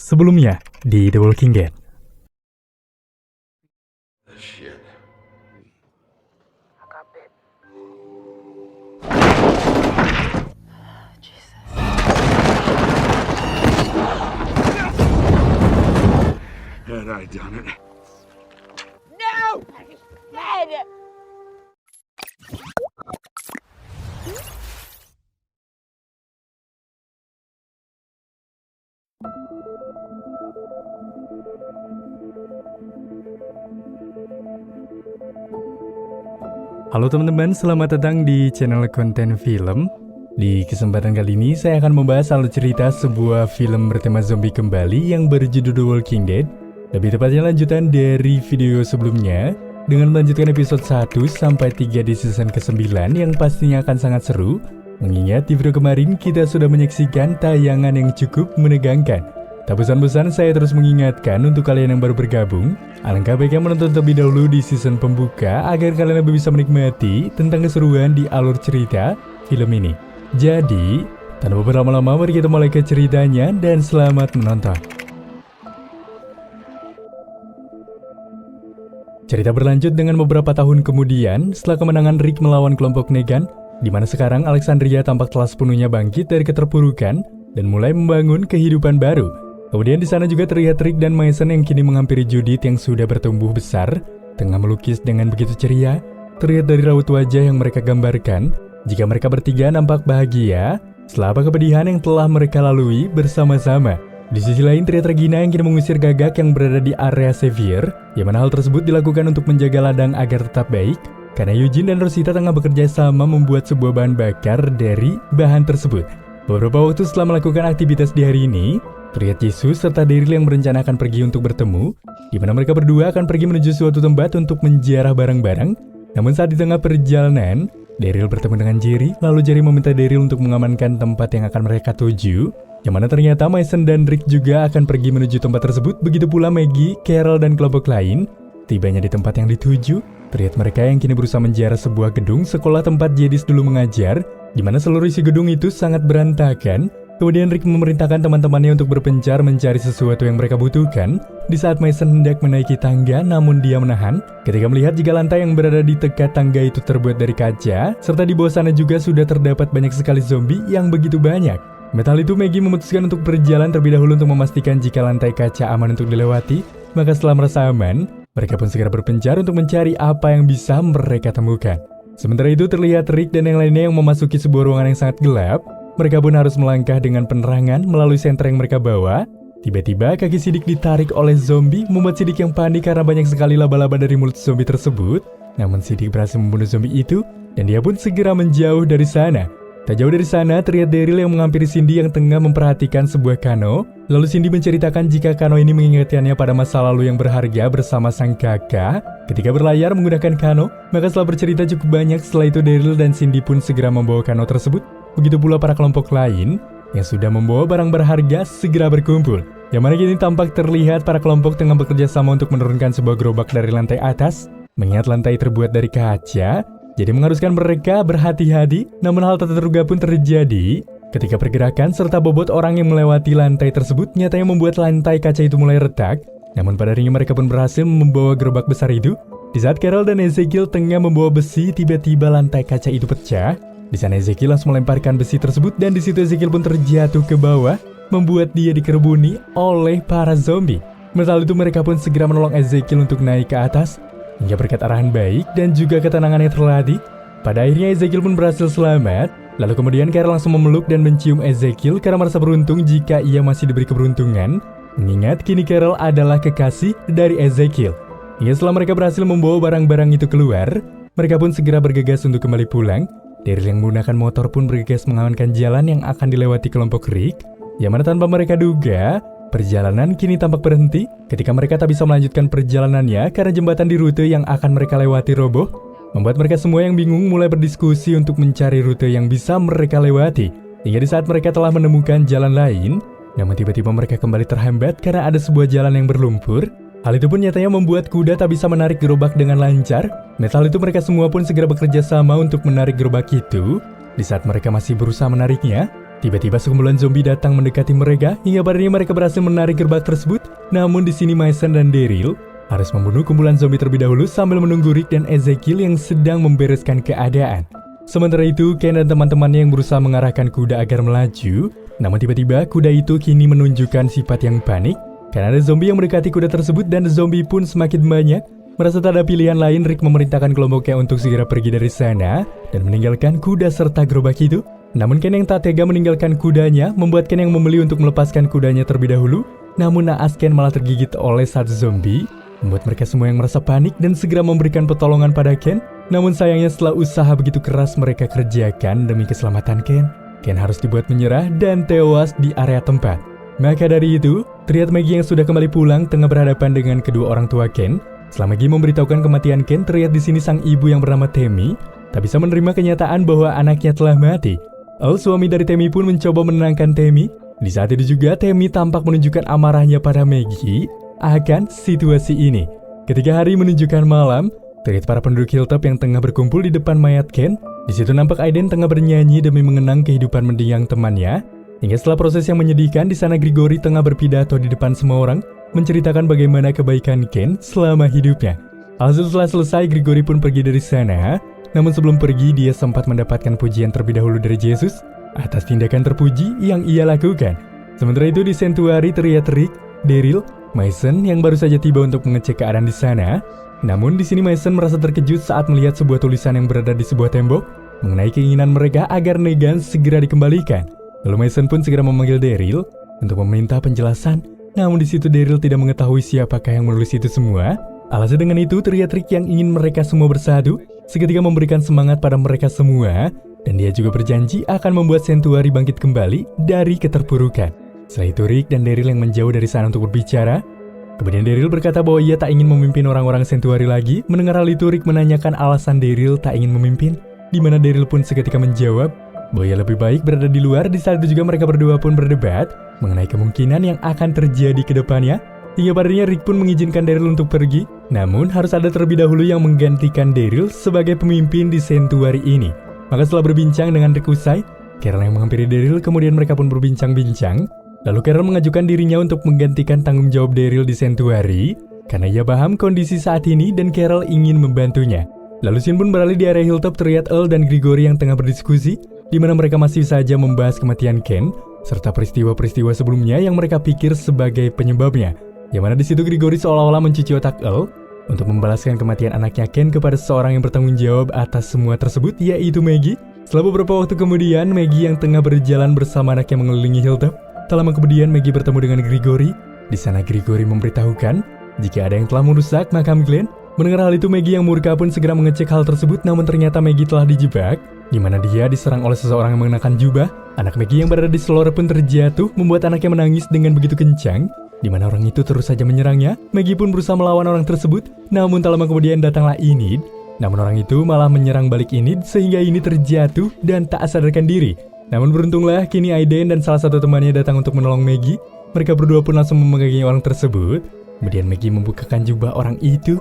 Sebelumnya di The Walking Dead. Shit. Had I done it? No! Dead! Halo teman-teman, selamat datang di channel konten film. Di kesempatan kali ini saya akan membahas alur cerita sebuah film bertema zombie kembali yang berjudul The Walking Dead. Lebih tepatnya lanjutan dari video sebelumnya, dengan melanjutkan episode 1-3 di season ke-9 yang pastinya akan sangat seru. Mengingat di video kemarin kita sudah menyaksikan tayangan yang cukup menegangkan. Tak bosan-bosan saya terus mengingatkan untuk kalian yang baru bergabung, alangkah baiknya menonton terlebih dahulu di season pembuka agar kalian lebih bisa menikmati tentang keseruan di alur cerita film ini. Jadi, tanpa berlama-lama mari kita mulai ke ceritanya dan selamat menonton. Cerita berlanjut dengan beberapa tahun kemudian setelah kemenangan Rick melawan kelompok Negan, di mana sekarang Alexandria tampak telah sepenuhnya bangkit dari keterpurukan dan mulai membangun kehidupan baru. Kemudian di sana juga terlihat Rick dan Mason yang kini menghampiri Judith yang sudah bertumbuh besar, tengah melukis dengan begitu ceria. Terlihat dari raut wajah yang mereka gambarkan, jika mereka bertiga nampak bahagia setelah kepedihan yang telah mereka lalui bersama-sama. Di sisi lain terlihat Regina yang kini mengusir Gagak yang berada di area Xavier, yang mana hal tersebut dilakukan untuk menjaga ladang agar tetap baik, karena Eugene dan Rosita tengah bekerja sama membuat sebuah bahan bakar dari bahan tersebut. Beberapa waktu setelah melakukan aktivitas di hari ini, terlihat Jesus serta Daryl yang berencana akan pergi untuk bertemu, di mana mereka berdua akan pergi menuju suatu tempat untuk menziarah barang-barang. Namun saat di tengah perjalanan, Daryl bertemu dengan Jerry, lalu Jerry meminta Daryl untuk mengamankan tempat yang akan mereka tuju, yang mana ternyata Mason dan Rick juga akan pergi menuju tempat tersebut, begitu pula Maggie, Carol, dan kelompok lain. Tibanya di tempat yang dituju, terlihat mereka yang kini berusaha menziarah sebuah gedung sekolah tempat Jedis dulu mengajar, di mana seluruh isi gedung itu sangat berantakan. Kemudian Rick memerintahkan teman-temannya untuk berpencar mencari sesuatu yang mereka butuhkan. Di saat Mason hendak menaiki tangga, namun dia menahan ketika melihat jika lantai yang berada di dekat tangga itu terbuat dari kaca, serta di bawah sana juga sudah terdapat banyak sekali zombie yang begitu banyak. Metal itu Maggie memutuskan untuk berjalan terlebih dahulu untuk memastikan jika lantai kaca aman untuk dilewati. Maka setelah merasa aman, mereka pun segera berpencar untuk mencari apa yang bisa mereka temukan. Sementara itu terlihat Rick dan yang lainnya yang memasuki sebuah ruangan yang sangat gelap. Mereka pun harus melangkah dengan penerangan melalui senter yang mereka bawa. Tiba-tiba kaki Siddiq ditarik oleh zombie, membuat Siddiq yang panik karena banyak sekali laba-laba dari mulut zombie tersebut. Namun Siddiq berhasil membunuh zombie itu, dan dia pun segera menjauh dari sana. Tak jauh dari sana terlihat Daryl yang menghampiri Cindy yang tengah memperhatikan sebuah kano. Lalu Cindy menceritakan jika kano ini mengingatkannya pada masa lalu yang berharga bersama sang kakak ketika berlayar menggunakan kano. Maka setelah bercerita cukup banyak, setelah itu Daryl dan Cindy pun segera membawa kano tersebut. Begitu pula para kelompok lain yang sudah membawa barang berharga segera berkumpul. Yang mana kini tampak terlihat para kelompok tengah bekerja sama untuk menurunkan sebuah gerobak dari lantai atas. Mengingat lantai terbuat dari kaca, jadi mengharuskan mereka berhati-hati. Namun hal tak terduga pun terjadi ketika pergerakan serta bobot orang yang melewati lantai tersebut nyatanya membuat lantai kaca itu mulai retak. Namun pada akhirnya mereka pun berhasil membawa gerobak besar itu. Di saat Carol dan Ezekiel tengah membawa besi, tiba-tiba lantai kaca itu pecah. Di sana Ezekiel langsung melemparkan besi tersebut dan di situ Ezekiel pun terjatuh ke bawah, membuat dia dikerubuni oleh para zombie. Meski itu mereka pun segera menolong Ezekiel untuk naik ke atas, hingga berkat arahan baik dan juga ketenangan yang terlatih. Pada akhirnya Ezekiel pun berhasil selamat. Lalu kemudian Carol langsung memeluk dan mencium Ezekiel karena merasa beruntung jika ia masih diberi keberuntungan. Mengingat kini Carol adalah kekasih dari Ezekiel. Hingga setelah mereka berhasil membawa barang-barang itu keluar, mereka pun segera bergegas untuk kembali pulang. Daryl yang menggunakan motor pun bergegas mengamankan jalan yang akan dilewati kelompok Rick, yang mana tanpa mereka duga, perjalanan kini tampak berhenti ketika mereka tak bisa melanjutkan perjalanannya karena jembatan di rute yang akan mereka lewati roboh, membuat mereka semua yang bingung mulai berdiskusi untuk mencari rute yang bisa mereka lewati. Hingga di saat mereka telah menemukan jalan lain, namun tiba-tiba mereka kembali terhambat karena ada sebuah jalan yang berlumpur. Hal itu pun nyatanya membuat kuda tak bisa menarik gerobak dengan lancar. Metal itu mereka semua pun segera bekerja sama untuk menarik gerobak itu. Di saat mereka masih berusaha menariknya, Tiba-tiba sekumpulan zombie datang mendekati mereka hingga akhirnya mereka berhasil menarik gerbang tersebut. Namun di sini Mason dan Daryl harus membunuh kumpulan zombie terlebih dahulu sambil menunggu Rick dan Ezekiel yang sedang membereskan keadaan. Sementara itu, Ken dan teman-temannya yang berusaha mengarahkan kuda agar melaju. Namun tiba-tiba kuda itu kini menunjukkan sifat yang panik karena ada zombie yang mendekati kuda tersebut dan zombie pun semakin banyak. Merasa tak ada pilihan lain, Rick memerintahkan kelompoknya untuk segera pergi dari sana dan meninggalkan kuda serta gerobak itu. Namun Ken yang tak tega meninggalkan kudanya membuat Ken yang membeli untuk melepaskan kudanya terlebih dahulu. Namun naas Ken malah tergigit oleh satu zombie, membuat mereka semua yang merasa panik dan segera memberikan pertolongan pada Ken. Namun sayangnya setelah usaha begitu keras mereka kerjakan demi keselamatan Ken harus dibuat menyerah dan tewas di area tempat. Maka dari itu, terlihat Maggie yang sudah kembali pulang tengah berhadapan dengan kedua orang tua Ken. Setelah Maggie memberitahukan kematian Ken, terlihat di sini sang ibu yang bernama Tammy tak bisa menerima kenyataan bahwa anaknya telah mati. Earl, suami dari Tammy pun mencoba menenangkan Tammy. Di saat itu juga Tammy tampak menunjukkan amarahnya pada Maggie akan situasi ini. Ketika hari menunjukkan malam, terlihat para penduduk Hilltop yang tengah berkumpul di depan mayat Ken. Di situ nampak Aiden tengah bernyanyi demi mengenang kehidupan mendiang temannya. Hingga setelah proses yang menyedihkan, di sana Gregory tengah berpidato di depan semua orang, menceritakan bagaimana kebaikan Ken selama hidupnya. Alhasil setelah selesai, Gregory pun pergi dari sana. Namun sebelum pergi, dia sempat mendapatkan pujian terlebih dahulu dari Yesus atas tindakan terpuji yang ia lakukan. Sementara itu di Sanctuary terlihat Rick, Daryl, Mason yang baru saja tiba untuk mengecek keadaan di sana. Namun di sini Mason merasa terkejut saat melihat sebuah tulisan yang berada di sebuah tembok mengenai keinginan mereka agar Negan segera dikembalikan. Lalu Mason pun segera memanggil Daryl untuk meminta penjelasan. Namun di situ Daryl tidak mengetahui siapakah yang menulis itu semua. Alhasil dengan itu terlihat Rick yang ingin mereka semua bersatu, seketika memberikan semangat pada mereka semua, dan dia juga berjanji akan membuat Sanctuary bangkit kembali dari keterpurukan. Setelah itu Rick dan Daryl yang menjauh dari sana untuk berbicara. Kemudian Daryl berkata bahwa ia tak ingin memimpin orang-orang Sanctuary lagi. Mendengar hal itu, Rick menanyakan alasan Daryl tak ingin memimpin, di mana Daryl pun seketika menjawab bahwa ia lebih baik berada di luar. Di saat itu juga mereka berdua pun berdebat mengenai kemungkinan yang akan terjadi ke depannya. Hingga padanya Rick pun mengizinkan Daryl untuk pergi. Namun harus ada terlebih dahulu yang menggantikan Daryl sebagai pemimpin di Sanctuary ini. Maka setelah berbincang dengan Rick usai, Carol yang menghampiri Daryl, kemudian mereka pun berbincang-bincang. Lalu Carol mengajukan dirinya untuk menggantikan tanggung jawab Daryl di Sanctuary karena ia paham kondisi saat ini dan Carol ingin membantunya. Lalu scene pun beralih di area Hilltop. Terlihat Earl dan Gregory yang tengah berdiskusi, di mana mereka masih saja membahas kematian Ken serta peristiwa-peristiwa sebelumnya yang mereka pikir sebagai penyebabnya. Yang mana di situ Gregory seolah-olah mencuci otak Earl untuk membalaskan kematian anaknya Ken kepada seseorang yang bertanggung jawab atas semua tersebut, yaitu Maggie. Setelah beberapa waktu kemudian, Maggie yang tengah berjalan bersama anaknya mengelilingi Hilltop. Tak lama kemudian Maggie bertemu dengan Gregory. Di sana Gregory memberitahukan jika ada yang telah merusak makam Glenn. Mendengar hal itu, Maggie yang murka pun segera mengecek hal tersebut. Namun ternyata Maggie telah dijebak, di mana dia diserang oleh seseorang yang mengenakan jubah. Anak Maggie yang berada di selorer pun terjatuh, membuat anaknya menangis dengan begitu kencang, di mana orang itu terus saja menyerangnya. Maggie pun berusaha melawan orang tersebut, namun tak lama kemudian datanglah Enid. Namun orang itu malah menyerang balik Enid sehingga Enid terjatuh dan tak sadarkan diri. Namun beruntunglah kini Aiden dan salah satu temannya datang untuk menolong Maggie. Mereka berdua pun langsung memegangi orang tersebut. Kemudian Maggie membukakan jubah orang itu,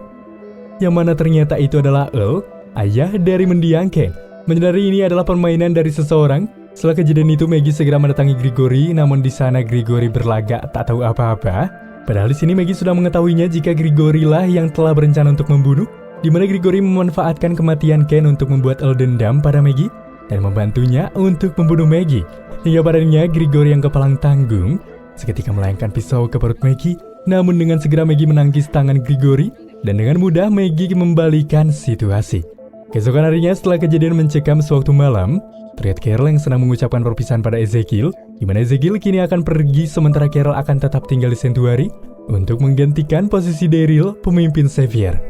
yang mana ternyata itu adalah Earl, ayah dari mendiang Ken. Menyadari ini adalah permainan dari seseorang. Setelah kejadian itu Maggie segera mendatangi Gregory, namun di sana Gregory berlagak tak tahu apa-apa. Padahal di sini Maggie sudah mengetahuinya jika Gregory lah yang telah berencana untuk membunuh, di mana Gregory memanfaatkan kematian Ken untuk membuat Earl dendam pada Maggie dan membantunya untuk membunuh Maggie. Hingga padanya Gregory yang kepalang tanggung seketika melayangkan pisau ke perut Maggie. Namun dengan segera Maggie menangkis tangan Gregory dan dengan mudah Maggie membalikan situasi. Keesokan harinya setelah kejadian mencekam sewaktu malam, terlihat Carol yang senang mengucapkan perpisahan pada Ezekiel, di mana Ezekiel kini akan pergi sementara Carol akan tetap tinggal di Sanctuary untuk menggantikan posisi Daryl, pemimpin Xavier.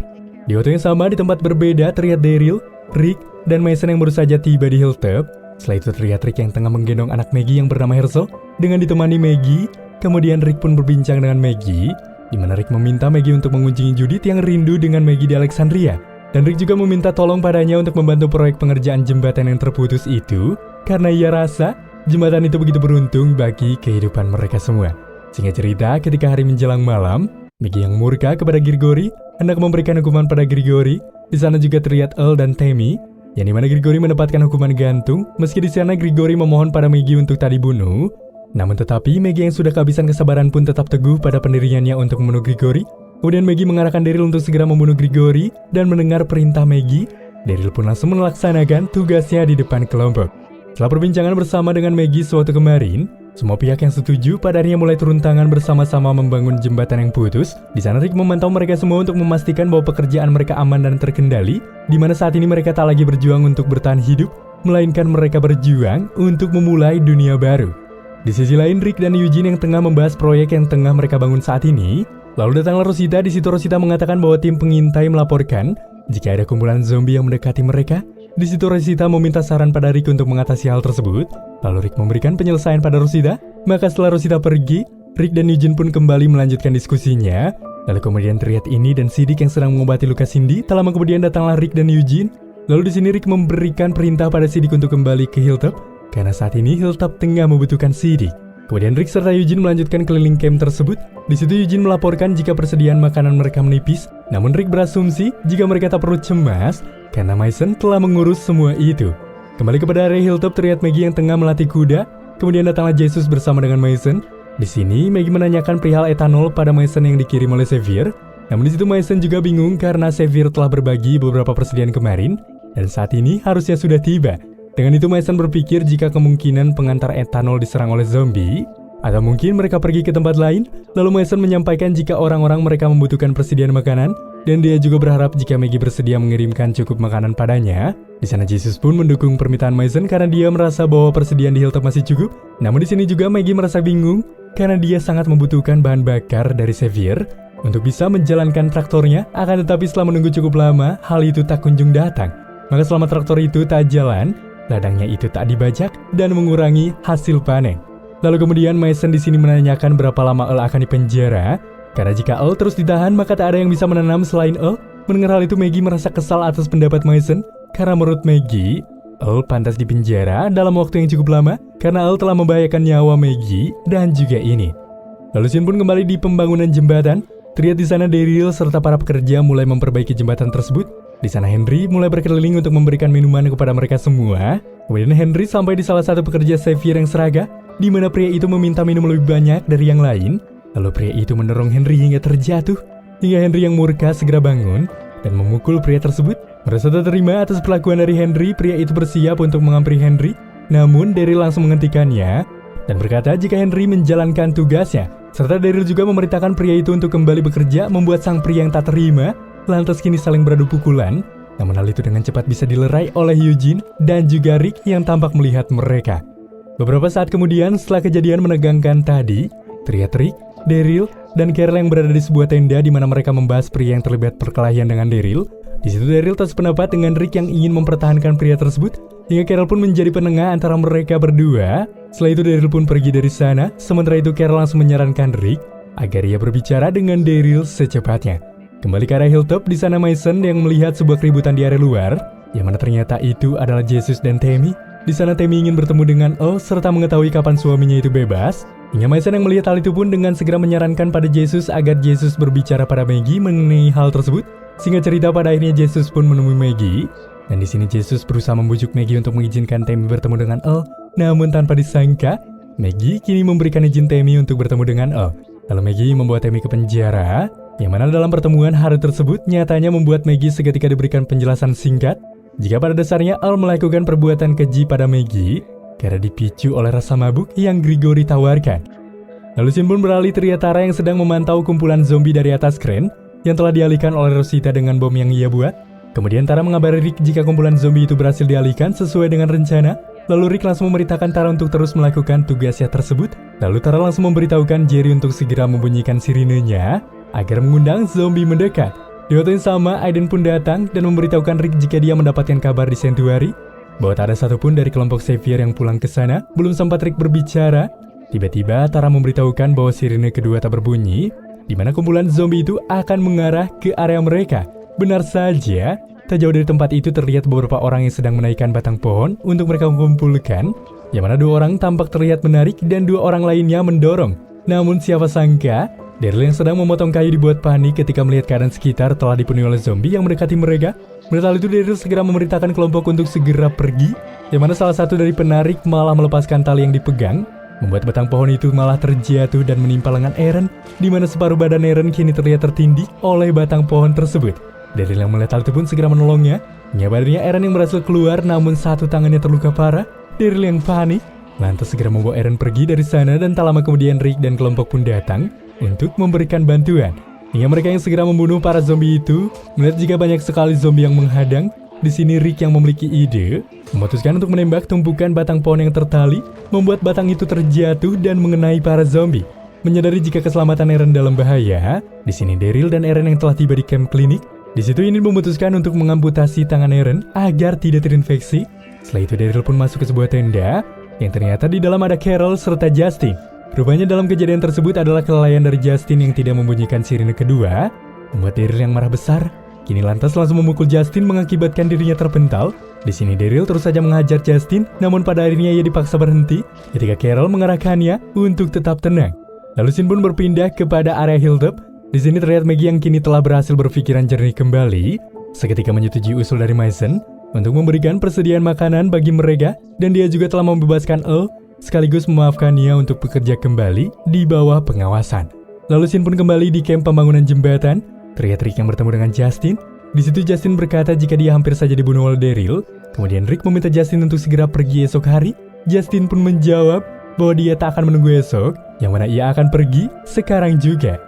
Di waktu yang sama di tempat berbeda terlihat Daryl, Rick, dan Mason yang baru saja tiba di Hilltop. Setelah itu terlihat Rick yang tengah menggendong anak Maggie yang bernama Herschel dengan ditemani Maggie. Kemudian Rick pun berbincang dengan Maggie, di mana Rick meminta Maggie untuk mengunjungi Judith yang rindu dengan Maggie di Alexandria. Dan Rick juga meminta tolong padanya untuk membantu proyek pengerjaan jembatan yang terputus itu, karena ia rasa jembatan itu begitu beruntung bagi kehidupan mereka semua. Singkat cerita, ketika hari menjelang malam, Maggie yang murka kepada Gregory hendak memberikan hukuman pada Gregory. Di sana juga terlihat Earl dan Tammy yang dimana Grigori mendapatkan hukuman gantung, meski di sana Grigori memohon pada Maggie untuk tak dibunuh. Namun tetapi Maggie yang sudah kehabisan kesabaran pun tetap teguh pada pendiriannya untuk membunuh Grigori. Kemudian Maggie mengarahkan Daryl untuk segera membunuh Grigori, dan mendengar perintah Maggie, Daryl pun langsung melaksanakan tugasnya di depan kelompok. Setelah perbincangan bersama dengan Maggie sewaktu kemarin, semua pihak yang setuju pada akhirnya mulai turun tangan bersama-sama membangun jembatan yang putus. Di sana Rick memantau mereka semua untuk memastikan bahwa pekerjaan mereka aman dan terkendali, di mana saat ini mereka tak lagi berjuang untuk bertahan hidup, melainkan mereka berjuang untuk memulai dunia baru. Di sisi lain, Rick dan Eugene yang tengah membahas proyek yang tengah mereka bangun saat ini. Lalu datanglah Rosita. Di situ Rosita mengatakan bahwa tim pengintai melaporkan jika ada kumpulan zombie yang mendekati mereka. Di situ Rosita meminta saran pada Rick untuk mengatasi hal tersebut. Lalu Rick memberikan penyelesaian pada Rosita. Maka setelah Rosita pergi, Rick dan Eugene pun kembali melanjutkan diskusinya. Lalu kemudian terlihat ini dan Siddiq yang sedang mengobati luka Cindy. Tak lama kemudian datanglah Rick dan Eugene. Lalu di sini Rick memberikan perintah pada Siddiq untuk kembali ke Hilltop, karena saat ini Hilltop tengah membutuhkan Siddiq. Kemudian Rick serta Eugene melanjutkan keliling camp tersebut. Di situ Eugene melaporkan jika persediaan makanan mereka menipis. Namun Rick berasumsi jika mereka tak perlu cemas, karena Mason telah mengurus semua itu. Kembali kepada area Hilltop, terlihat Maggie yang tengah melatih kuda. Kemudian datanglah Jesus bersama dengan Mason. Di sini Maggie menanyakan perihal etanol pada Mason yang dikirim oleh Xavier. Namun di situ Mason juga bingung karena Xavier telah berbagi beberapa persediaan kemarin, dan saat ini harusnya sudah tiba. Dengan itu Mason berpikir jika kemungkinan pengantar etanol diserang oleh zombie, atau mungkin mereka pergi ke tempat lain. Lalu Mason menyampaikan jika orang-orang mereka membutuhkan persediaan makanan, dan dia juga berharap jika Maggie bersedia mengirimkan cukup makanan padanya. Di sana Jesus pun mendukung permintaan Mason karena dia merasa bahwa persediaan di Hilltop masih cukup. Namun di sini juga Maggie merasa bingung karena dia sangat membutuhkan bahan bakar dari Xavier untuk bisa menjalankan traktornya. Akan tetapi setelah menunggu cukup lama, hal itu tak kunjung datang. Maka selama traktor itu tak jalan, ladangnya itu tak dibajak dan mengurangi hasil panen. Lalu kemudian Mason di sini menanyakan berapa lama Earl akan dipenjara. Karena jika Earl terus ditahan, maka tak ada yang bisa menanam selain Earl. Mendengar hal itu Maggie merasa kesal atas pendapat Mason. Karena menurut Maggie, Earl pantas dipenjara dalam waktu yang cukup lama karena Earl telah membahayakan nyawa Maggie dan juga ini. Lalu scene pun kembali di pembangunan jembatan. Terlihat di sana Daryl serta para pekerja mulai memperbaiki jembatan tersebut. Di sana Henry mulai berkeliling untuk memberikan minuman kepada mereka semua. Kemudian Henry sampai di salah satu pekerja Xavier yang seraga, di mana pria itu meminta minum lebih banyak dari yang lain. Lalu pria itu mendorong Henry hingga terjatuh, hingga Henry yang murka segera bangun dan memukul pria tersebut. Merasa tak terima atas perlakuan dari Henry, pria itu bersiap untuk mengampiri Henry. Namun Daryl langsung menghentikannya dan berkata jika Henry menjalankan tugasnya. Serta Daryl juga memerintahkan pria itu untuk kembali bekerja, membuat sang pria yang tak terima lantas kini saling beradu pukulan. Namun hal itu dengan cepat bisa dilerai oleh Eugene dan juga Rick yang tampak melihat mereka. Beberapa saat kemudian setelah kejadian menegangkan tadi, terlihat Rick, Daryl, dan Carol yang berada di sebuah tenda di mana mereka membahas pria yang terlibat perkelahian dengan Daryl. Di situ Daryl tak sependapat dengan Rick yang ingin mempertahankan pria tersebut, hingga Carol pun menjadi penengah antara mereka berdua. Setelah itu Daryl pun pergi dari sana. Sementara itu Carol langsung menyarankan Rick agar ia berbicara dengan Daryl secepatnya. Kembali ke area Hilltop, di sana Mason yang melihat sebuah keributan di area luar, yang mana ternyata itu adalah Jesus dan Tammy. Di sana Tammy ingin bertemu dengan Earl serta mengetahui kapan suaminya itu bebas. Hingga Mason yang melihat hal itu pun dengan segera menyarankan pada Jesus agar Jesus berbicara pada Maggie mengenai hal tersebut. Sehingga cerita pada akhirnya Jesus pun menemui Maggie. Dan di sini Jesus berusaha membujuk Maggie untuk mengizinkan Tammy bertemu dengan Earl. Namun tanpa disangka, Maggie kini memberikan izin Tammy untuk bertemu dengan Earl. Lalu Maggie membawa Tammy ke penjara, yang mana dalam pertemuan hari tersebut nyatanya membuat Maggie seketika diberikan penjelasan singkat jika pada dasarnya Earl melakukan perbuatan keji pada Maggie karena dipicu oleh rasa mabuk yang Grigori tawarkan. Lalu scene pun beralih, terlihat Tara yang sedang memantau kumpulan zombie dari atas kren yang telah dialihkan oleh Rosita dengan bom yang ia buat. Kemudian Tara mengabari Rick jika kumpulan zombie itu berhasil dialihkan sesuai dengan rencana. Lalu Rick langsung memberitahukan Tara untuk terus melakukan tugasnya tersebut. Lalu Tara langsung memberitahukan Jerry untuk segera membunyikan sirinenya agar mengundang zombie mendekat. Di waktu yang sama, Aiden pun datang dan memberitahukan Rick jika dia mendapatkan kabar di Sanctuary bahwa tak ada satupun dari kelompok Xavier yang pulang ke sana. Belum sempat Rick berbicara, tiba-tiba Tara memberitahukan bahwa sirine kedua tak berbunyi, di mana kumpulan zombie itu akan mengarah ke area mereka. Benar saja, tak jauh dari tempat itu terlihat beberapa orang yang sedang menaikkan batang pohon untuk mereka mengumpulkan, yang mana 2 orang tampak terlihat menarik dan 2 orang lainnya mendorong. Namun siapa sangka, Daryl yang sedang memotong kayu dibuat panik ketika melihat keadaan sekitar telah dipenuhi oleh zombie yang mendekati mereka. Melihat hal itu, Daryl segera memerintahkan kelompok untuk segera pergi, yang mana salah satu dari penarik malah melepaskan tali yang dipegang, membuat batang pohon itu malah terjatuh dan menimpa lengan Eren, di mana separuh badan Eren kini terlihat tertindih oleh batang pohon tersebut. Daryl yang melihat hal itu pun segera menolongnya. Menyabarinya Eren yang berhasil keluar, namun satu tangannya terluka parah. Daryl yang panik lantas segera membawa Eren pergi dari sana, dan tak lama kemudian Rick dan kelompok pun datang untuk memberikan bantuan. Hingga mereka yang segera membunuh para zombie itu. Melihat jika banyak sekali zombie yang menghadang, di sini Rick yang memiliki ide memutuskan untuk menembak tumpukan batang pohon yang tertali, membuat batang itu terjatuh dan mengenai para zombie. Menyadari jika keselamatan Eren dalam bahaya, di sini Daryl dan Eren yang telah tiba di camp klinik, di situ ini memutuskan untuk mengamputasi tangan Eren agar tidak terinfeksi. Setelah itu Daryl pun masuk ke sebuah tenda yang ternyata di dalam ada Carol serta Justin. Rupanya dalam kejadian tersebut adalah kelalaian dari Justin yang tidak membunyikan sirine kedua, membuat Daryl yang marah besar. Kini lantas langsung memukul Justin mengakibatkan dirinya terpental. Di sini Daryl terus saja menghajar Justin, namun pada akhirnya ia dipaksa berhenti ketika Carol mengarahkannya untuk tetap tenang. Lalu scene pun berpindah kepada area hilltop. Di sini terlihat Maggie yang kini telah berhasil berpikiran jernih kembali, seketika menyetujui usul dari Mason untuk memberikan persediaan makanan bagi mereka, dan dia juga telah membebaskan Earl sekaligus memaafkannya untuk bekerja kembali di bawah pengawasan. Lalu scene pun kembali di camp pembangunan jembatan. Terlihat Rick yang bertemu dengan Justin. Di situ Justin berkata jika dia hampir saja dibunuh oleh Daryl. Kemudian Rick meminta Justin untuk segera pergi esok hari. Justin pun menjawab bahwa dia tak akan menunggu esok, yang mana ia akan pergi sekarang juga.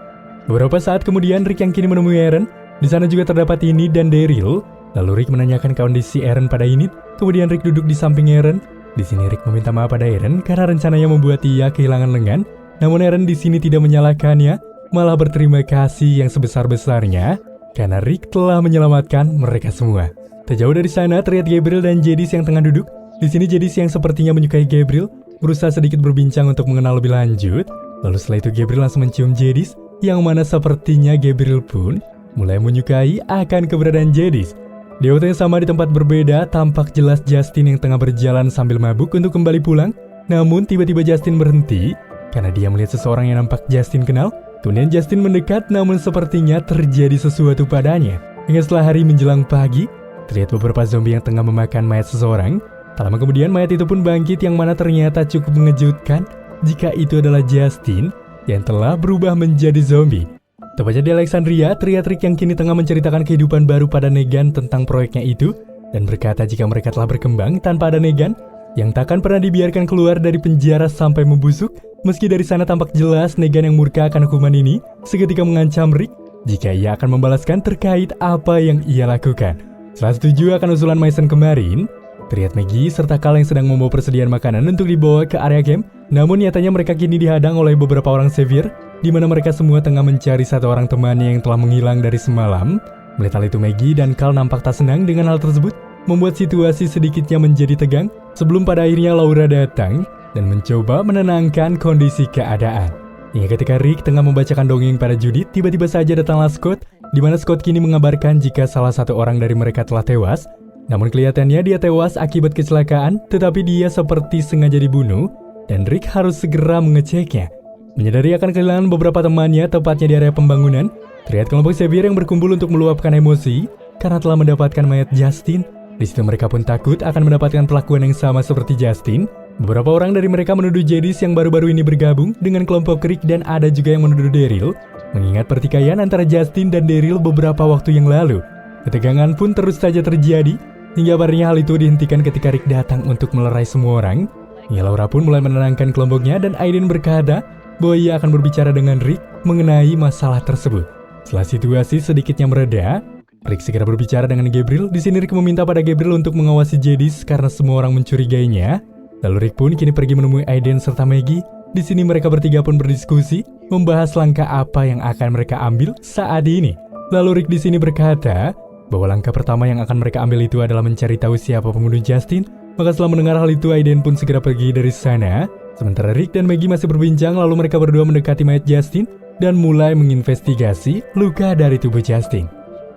Beberapa saat kemudian Rick yang kini menemui Eren. Di sana juga terdapat Enid dan Daryl. Lalu Rick menanyakan kondisi Eren pada Enid. Kemudian Rick duduk di samping Eren. Di sini Rick meminta maaf pada Eren karena rencananya membuat ia kehilangan lengan. Namun Eren di sini tidak menyalahkannya, malah berterima kasih yang sebesar-besarnya karena Rick telah menyelamatkan mereka semua. Tak jauh dari sana terlihat Gabriel dan Jadis yang tengah duduk. Di sini Jadis yang sepertinya menyukai Gabriel berusaha sedikit berbincang untuk mengenal lebih lanjut. Lalu setelah itu Gabriel langsung mencium Jadis, yang mana sepertinya Gabriel pun mulai menyukai akan keberadaan Jadis. Di waktu yang sama di tempat berbeda, tampak jelas Justin yang tengah berjalan sambil mabuk untuk kembali pulang. Namun tiba-tiba Justin berhenti karena dia melihat seseorang yang nampak Justin kenal. Kemudian Justin mendekat, namun sepertinya terjadi sesuatu padanya. Hingga setelah hari menjelang pagi, terlihat beberapa zombie yang tengah memakan mayat seseorang. Tak lama kemudian mayat itu pun bangkit, yang mana ternyata cukup mengejutkan jika itu adalah Justin yang telah berubah menjadi zombie. Tepatnya di Alexandria, terlihat Rick yang kini tengah menceritakan kehidupan baru pada Negan tentang proyeknya itu, dan berkata jika mereka telah berkembang tanpa ada Negan, yang takkan pernah dibiarkan keluar dari penjara sampai membusuk. Meski dari sana tampak jelas Negan yang murka akan hukuman ini, seketika mengancam Rick jika ia akan membalaskan terkait apa yang ia lakukan. Setelah setuju akan usulan Mason kemarin, terlihat Maggie serta Carl yang sedang membawa persediaan makanan untuk dibawa ke area camp. Namun nyatanya mereka kini dihadang oleh beberapa orang Xavier, di mana mereka semua tengah mencari satu orang temannya yang telah menghilang dari semalam. Melihat hal itu Maggie dan Carl nampak tak senang dengan hal tersebut, membuat situasi sedikitnya menjadi tegang, sebelum pada akhirnya Laura datang dan mencoba menenangkan kondisi keadaan. Hingga ketika Rick tengah membacakan dongeng pada Judith, tiba-tiba saja datanglah Scott, di mana Scott kini mengabarkan jika salah satu orang dari mereka telah tewas. Namun kelihatannya dia tewas akibat kecelakaan, tetapi dia seperti sengaja dibunuh, dan Rick harus segera mengeceknya. Menyadari akan kehilangan beberapa temannya tepatnya di area pembangunan, terlihat kelompok Xavier yang berkumpul untuk meluapkan emosi karena telah mendapatkan mayat Justin. Di situ mereka pun takut akan mendapatkan perlakuan yang sama seperti Justin. Beberapa orang dari mereka menuduh Jadis yang baru-baru ini bergabung dengan kelompok Rick, dan ada juga yang menuduh Daryl, mengingat pertikaian antara Justin dan Daryl beberapa waktu yang lalu. Ketegangan pun terus saja terjadi, hingga akhirnya hal itu dihentikan ketika Rick datang untuk melerai semua orang. Hingga Laura pun mulai menenangkan kelompoknya, dan Aiden berkata bahwa ia akan berbicara dengan Rick mengenai masalah tersebut. Setelah situasi sedikitnya mereda, Rick segera berbicara dengan Gabriel. Di sini Rick meminta pada Gabriel untuk mengawasi Jadis karena semua orang mencurigainya. Lalu Rick pun kini pergi menemui Aiden serta Maggie. Di sini mereka bertiga pun berdiskusi, membahas langkah apa yang akan mereka ambil saat ini. Lalu Rick di sini berkata bahwa langkah pertama yang akan mereka ambil itu adalah mencari tahu siapa pembunuh Justin. Maka setelah mendengar hal itu, Aiden pun segera pergi dari sana. Sementara Rick dan Maggie masih berbincang, lalu mereka berdua mendekati mayat Justin dan mulai menginvestigasi luka dari tubuh Justin.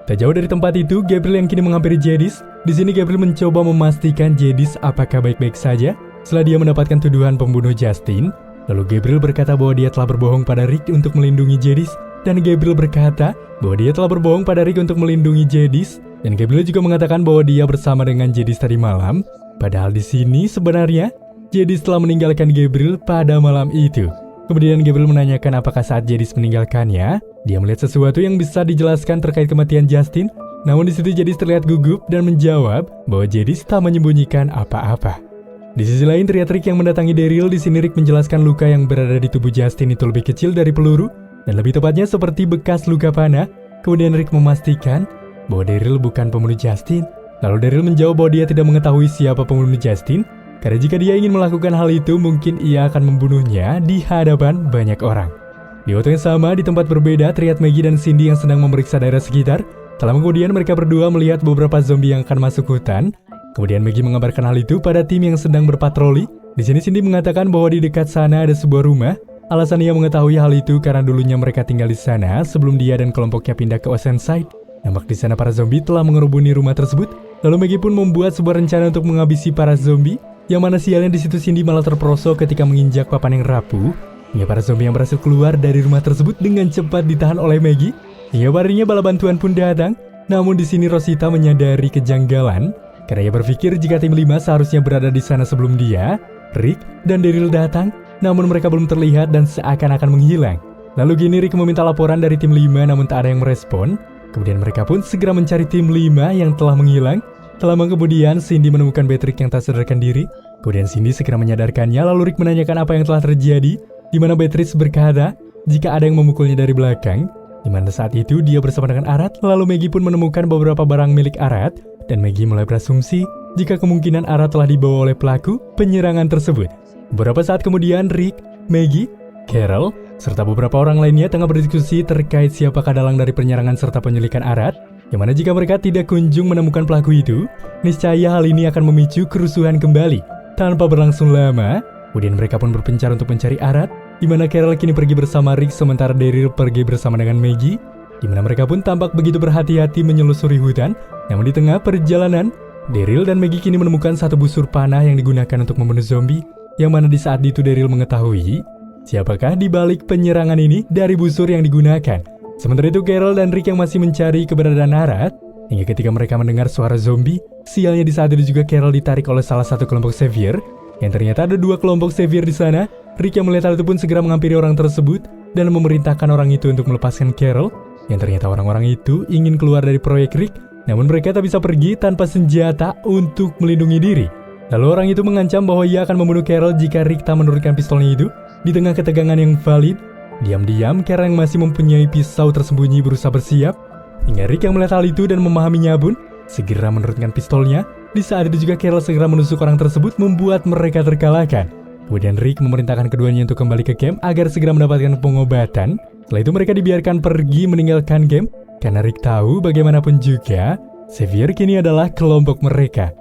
Tak jauh dari tempat itu, Gabriel yang kini menghampiri Jadis. Di sini Gabriel mencoba memastikan Jadis apakah baik-baik saja setelah dia mendapatkan tuduhan pembunuh Justin. Lalu Gabriel berkata bahwa dia telah berbohong pada Rick untuk melindungi Jadis, dan Gabriel berkata bahwa dia telah berbohong pada Rick untuk melindungi Jadis, dan Gabriel juga mengatakan bahwa dia bersama dengan Jadis tadi malam. Padahal di sini sebenarnya Jadis telah meninggalkan Gabriel pada malam itu. Kemudian Gabriel menanyakan apakah saat Jadis meninggalkannya, dia melihat sesuatu yang bisa dijelaskan terkait kematian Justin. Namun di situ Jadis terlihat gugup dan menjawab bahwa Jadis tak menyembunyikan apa-apa. Di sisi lain terlihat Rick yang mendatangi Daryl. Di sini Rick menjelaskan luka yang berada di tubuh Justin itu lebih kecil dari peluru dan lebih tepatnya seperti bekas luka panah. Kemudian Rick memastikan bahwa Daryl bukan pembunuh Justin. Lalu Daryl menjawab bahwa dia tidak mengetahui siapa pembunuh Justin, karena jika dia ingin melakukan hal itu mungkin ia akan membunuhnya di hadapan banyak orang. Di waktu yang sama di tempat berbeda terlihat Maggie dan Cindy yang sedang memeriksa daerah sekitar. Setelah kemudian mereka berdua melihat beberapa zombie yang akan masuk hutan. Kemudian Maggie mengabarkan hal itu pada tim yang sedang berpatroli. Di sini Cindy mengatakan bahwa di dekat sana ada sebuah rumah. Alasan ia mengetahui hal itu karena dulunya mereka tinggal di sana sebelum dia dan kelompoknya pindah ke Oceanside. Nampak di sana para zombie telah mengerubuni rumah tersebut. Lalu Maggie pun membuat sebuah rencana untuk menghabisi para zombie. Yang mana sialnya di situ Cindy malah terperosok ketika menginjak papan yang rapuh. Hingga para zombie yang berhasil keluar dari rumah tersebut dengan cepat ditahan oleh Maggie. Hingga parinya bala bantuan pun datang. Namun di sini Rosita menyadari kejanggalan karena ia berpikir jika tim 5 seharusnya berada di sana sebelum dia, Rick dan Daryl datang. Namun mereka belum terlihat dan seakan-akan menghilang. Lalu gini Rick meminta laporan dari tim 5 namun tak ada yang merespon. Kemudian mereka pun segera mencari tim 5 yang telah menghilang. Lama kemudian Cindy menemukan Beatrix yang tak sadarkan diri. Kemudian Cindy segera menyadarkannya. Lalu Rick menanyakan apa yang telah terjadi, di mana Beatrix berkata jika ada yang memukulnya dari belakang. Di mana saat itu dia bersama dengan Arad. Lalu Maggie pun menemukan beberapa barang milik Arad, dan Maggie mulai berasumsi jika kemungkinan Arad telah dibawa oleh pelaku penyerangan tersebut. Beberapa saat kemudian Rick, Maggie, Carol, serta beberapa orang lainnya tengah berdiskusi terkait siapakah dalang dari penyerangan serta penyulikan Arad. Yang mana jika mereka tidak kunjung menemukan pelaku itu, niscaya hal ini akan memicu kerusuhan kembali. Tanpa berlangsung lama, kemudian mereka pun berpencar untuk mencari Arad. Di mana Carol kini pergi bersama Rick sementara Daryl pergi bersama dengan Maggie. Di mana mereka pun tampak begitu berhati-hati menyelusuri hutan. Namun di tengah perjalanan, Daryl dan Maggie kini menemukan satu busur panah yang digunakan untuk membunuh zombie. Yang mana di saat itu Daryl mengetahui siapakah di balik penyerangan ini dari busur yang digunakan. Sementara itu Carol dan Rick yang masih mencari keberadaan Arad. Hingga ketika mereka mendengar suara zombie, sialnya di saat itu juga Carol ditarik oleh salah satu kelompok Xavier. Yang ternyata ada 2 kelompok Xavier di sana. Rick yang melihat hal itu pun segera menghampiri orang tersebut dan memerintahkan orang itu untuk melepaskan Carol. Yang ternyata orang-orang itu ingin keluar dari proyek Rick, namun mereka tak bisa pergi tanpa senjata untuk melindungi diri. Lalu orang itu mengancam bahwa ia akan membunuh Carol jika Rick tak menurunkan pistolnya itu. Di tengah ketegangan yang valid, diam-diam Carol yang masih mempunyai pisau tersembunyi berusaha bersiap. Hingga Rick yang melihat hal itu dan memahaminya pun segera menurunkan pistolnya. Di saat itu juga Carol segera menusuk orang tersebut membuat mereka terkalahkan. Kemudian Rick memerintahkan keduanya untuk kembali ke camp agar segera mendapatkan pengobatan. Setelah itu mereka dibiarkan pergi meninggalkan camp karena Rick tahu bagaimanapun juga Xavier kini adalah kelompok mereka.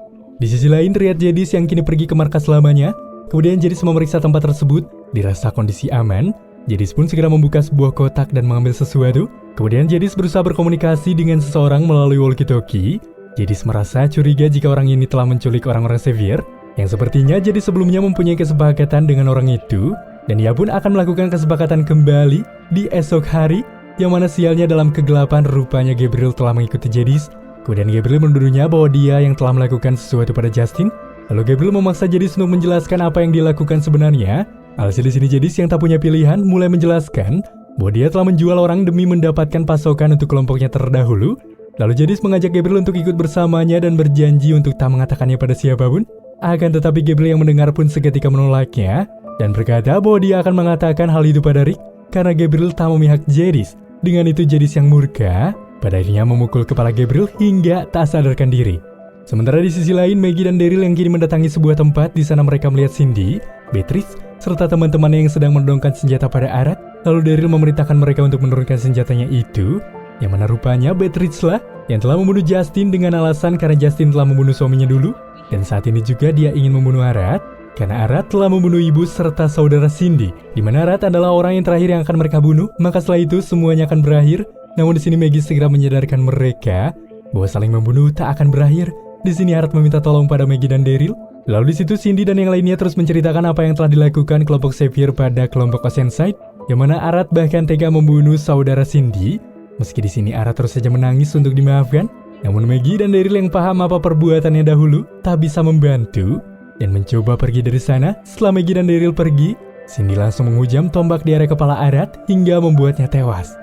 Di sisi lain terlihat Jadis yang kini pergi ke markas lamanya. Kemudian Jadis memeriksa tempat tersebut, dirasa kondisi aman. Jadis pun segera membuka sebuah kotak dan mengambil sesuatu. Kemudian Jadis berusaha berkomunikasi dengan seseorang melalui walkie-talkie. Jadis merasa curiga jika orang ini telah menculik orang-orang Xavier, yang sepertinya Jadis sebelumnya mempunyai kesepakatan dengan orang itu, dan ia pun akan melakukan kesepakatan kembali di esok hari, yang mana sialnya dalam kegelapan rupanya Gabriel telah mengikuti Jadis. Kemudian Gabriel menuduhnya bahwa dia yang telah melakukan sesuatu pada Justin. Lalu Gabriel memaksa Jadis untuk menjelaskan apa yang dilakukan sebenarnya. Alhasil di sini Jadis yang tak punya pilihan mulai menjelaskan bahwa dia telah menjual orang demi mendapatkan pasokan untuk kelompoknya terdahulu. Lalu Jadis mengajak Gabriel untuk ikut bersamanya dan berjanji untuk tak mengatakannya pada siapapun. Akan tetapi Gabriel yang mendengar pun seketika menolaknya dan berkata bahwa dia akan mengatakan hal itu pada Rick karena Gabriel tak memihak Jadis. Dengan itu Jadis yang murka pada akhirnya memukul kepala Gabriel hingga tak sadarkan diri. Sementara di sisi lain Maggie dan Daryl yang kini mendatangi sebuah tempat. Di sana mereka melihat Cindy, Beatrix, serta teman-temannya yang sedang menodongkan senjata pada Arad. Lalu Daryl memerintahkan mereka untuk menurunkan senjatanya itu, yang mana rupanya Beatrix lah yang telah membunuh Justin dengan alasan karena Justin telah membunuh suaminya dulu. Dan saat ini juga dia ingin membunuh Arad karena Arad telah membunuh ibu serta saudara Cindy, di mana Arad adalah orang yang terakhir yang akan mereka bunuh. Maka setelah itu semuanya akan berakhir. Namun di sini Maggie segera menyadarkan mereka bahwa saling membunuh tak akan berakhir Di sini Arat meminta tolong pada Maggie dan Daryl. Lalu di situ Cindy dan yang lainnya terus menceritakan apa yang telah dilakukan kelompok Xavier pada kelompok Oceanside, yang mana Arat bahkan tega membunuh saudara Cindy. Meski di sini Arat terus saja menangis untuk dimaafkan, namun Maggie dan Daryl yang paham apa perbuatannya dahulu tak bisa membantu dan mencoba pergi dari sana. Setelah Maggie dan Daryl pergi, Cindy langsung menghujam tombak di area kepala Arat hingga membuatnya tewas.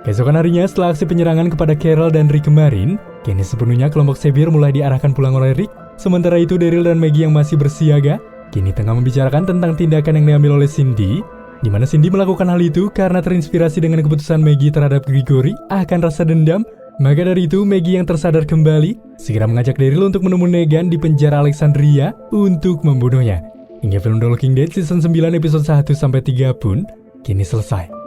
Keesokan harinya, setelah aksi penyerangan kepada Carol dan Rick kemarin, kini sepenuhnya kelompok Xavier mulai diarahkan pulang oleh Rick. Sementara itu Daryl dan Maggie yang masih bersiaga, kini tengah membicarakan tentang tindakan yang diambil oleh Cindy, di mana Cindy melakukan hal itu karena terinspirasi dengan keputusan Maggie terhadap Gregory akan rasa dendam. Maka dari itu, Maggie yang tersadar kembali, segera mengajak Daryl untuk menemui Negan di penjara Alexandria untuk membunuhnya. Hingga film The Walking Dead season 9 episode 1-3 pun kini selesai.